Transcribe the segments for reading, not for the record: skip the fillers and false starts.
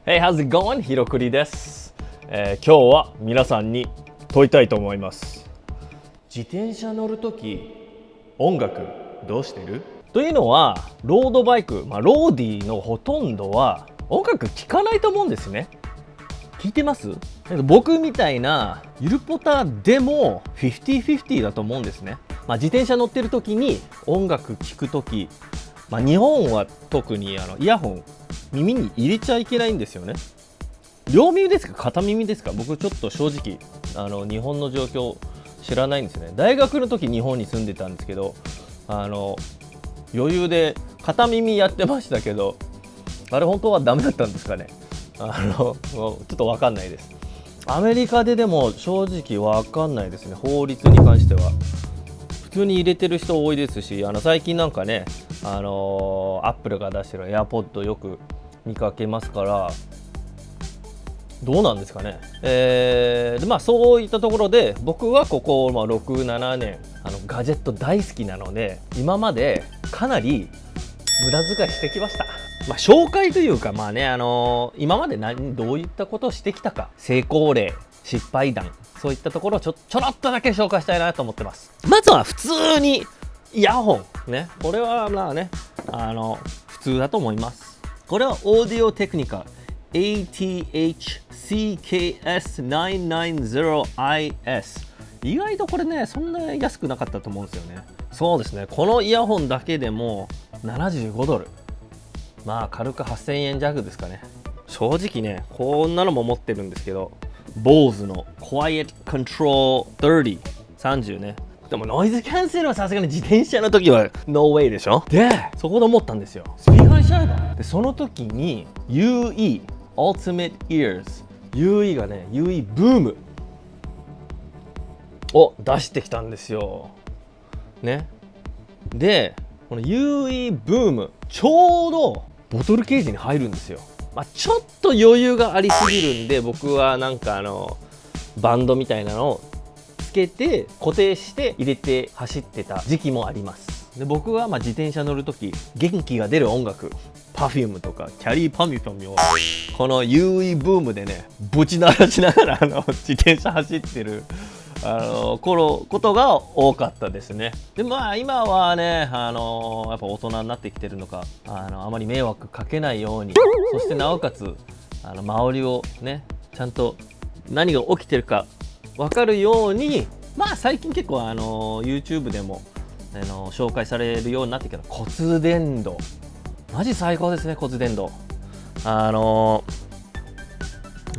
Hey, how's it going? ひろくりです、今日は皆さんに問いたいと思います。自転車乗るとき音楽どうしてる？というのはロードバイク、ローディーのほとんどは音楽聴かないと思うんですね。聞いてます？僕みたいなゆるポタでも 50-50 だと思うんですね。自転車乗ってるときに音楽聴くとき、日本は特にイヤホン耳に入れちゃいけないんですよね。両耳ですか片耳ですか？僕ちょっと正直日本の状況知らないんですね。大学の時日本に住んでたんですけど余裕で片耳やってましたけど、あれ本当はダメだったんですかね。ちょっと分かんないです。アメリカでも正直分かんないですね。法律に関しては普通に入れてる人多いですし、最近なんかねアップルが出してる AirPod よく見かけますから、どうなんですかね。そういったところで僕はここ、6、7年ガジェット大好きなので、今までかなり無駄遣いしてきました。紹介というか今までどういったことをしてきたか、成功例、失敗談、そういったところをちょろっとだけ紹介したいなと思ってます。まずは普通にイヤホンね、これは普通だと思います。これはオーディオテクニカ ATH-CKS990IS、 意外とこれねそんな安くなかったと思うんですよね。そうですね、このイヤホンだけでも$75、軽く8000円弱ですかね。正直ねこんなのも持ってるんですけど、 BOSE の Quiet Control 30ね。でもノイズキャンセルはさすがに自転車の時は No way でしょ。でそこで思ったんですよ、スピーカーにしちゃえば。でその時に UE Ultimate Ears UE がね UE ブームを出してきたんですよね。でこの UE ブームちょうどボトルケージに入るんですよ。ちょっと余裕がありすぎるんで、僕はバンドみたいなのをつけて固定して入れて走ってた時期もあります。で僕は自転車乗るとき元気が出る音楽、Perfume とかキャリーパミュパミュをこの UE ブームでねぶち鳴らしながら自転車走ってることが多かったですね。で今はねやっぱ大人になってきてるのかあまり迷惑かけないように、そしてなおかつ周りをねちゃんと何が起きてるか分かるように、最近結構YouTube でも紹介されるようになってきた骨伝導、マジ最高ですね。骨伝導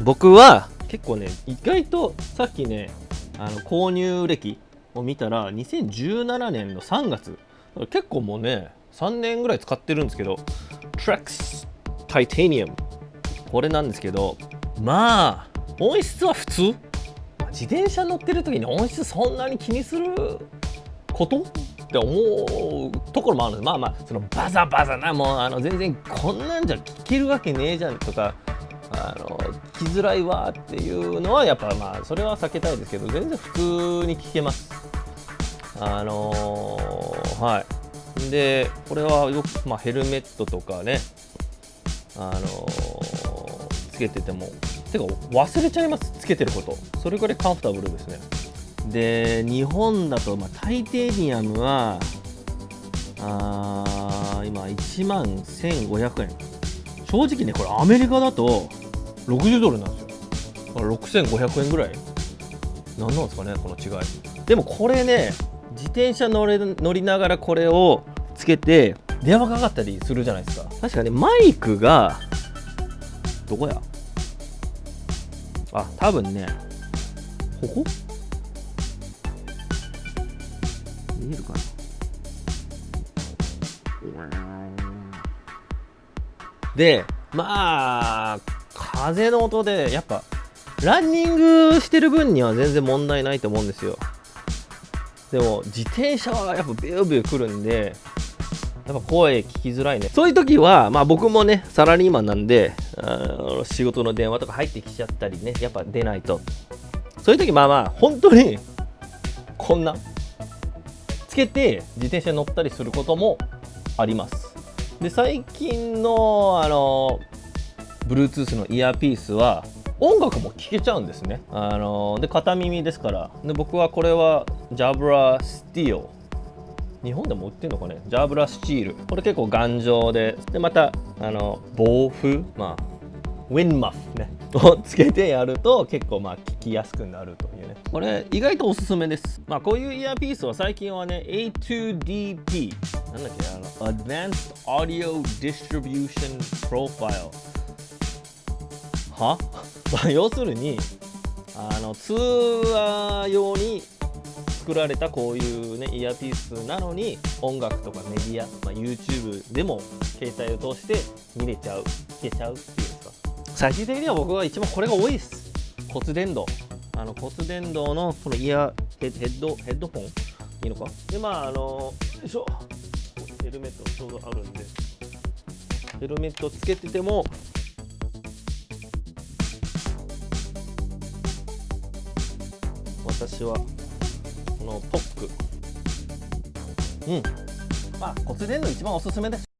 僕は結構ね意外とさっきね購入歴を見たら2017年の3月、結構もうね3年ぐらい使ってるんですけど、 Trex Titanium これなんですけど、音質は普通。自転車乗ってる時に音質そんなに気にすることって思うところもあるんです。そのバザバザなもう全然こんなんじゃ聞けるわけねえじゃんとか聞きづらいわっていうのはやっぱそれは避けたいですけど、全然普通に聞けます。でこれはよくヘルメットとかねつけてても忘れちゃいます、つけてること。それぐらいカンフタブルですね。で日本だとタイタニアムは今11,500円。正直ねこれアメリカだと$60なんですよ。6,500円ぐらい。何なんですかねこの違い。でもこれね自転車乗りながらこれをつけて電話かかったりするじゃないですか。確かねマイクがどこや、多分ねここ見えるかな。で風の音でやっぱランニングしてる分には全然問題ないと思うんですよ。でも自転車はやっぱビュービュー来るんでやっぱ声聞きづらいね。そういう時は僕もねサラリーマンなんで仕事の電話とか入ってきちゃったりね、やっぱ出ないと、そういう時本当にこんなつけて自転車に乗ったりすることもあります。で最近の Bluetooth のイヤーピースは音楽も聴けちゃうんですね。で片耳ですから。で僕はこれはジャブラスティール、日本でも売ってるのかね、ジャブラスチール、これ結構頑丈で、また暴風、ウィンマフねをつけてやると結構聞きやすくなるというね、これ意外とおすすめです。こういうイヤーピースは最近はね A2DP なんだっけ、Advanced Audio Distribution Profile は要するに通話用に作られたこういうねイヤーピースなのに、音楽とかメディア、YouTube でも携帯を通して見れちゃう、聞けちゃうっていうんですか。最終的には僕は一番これが多いです。骨伝導、骨伝導のこのイヤーヘッドホンいいのかで、よいしょ、ヘルメットちょうどあるんで、ヘルメットつけてても私はこのポック、骨伝導一番おすすめです。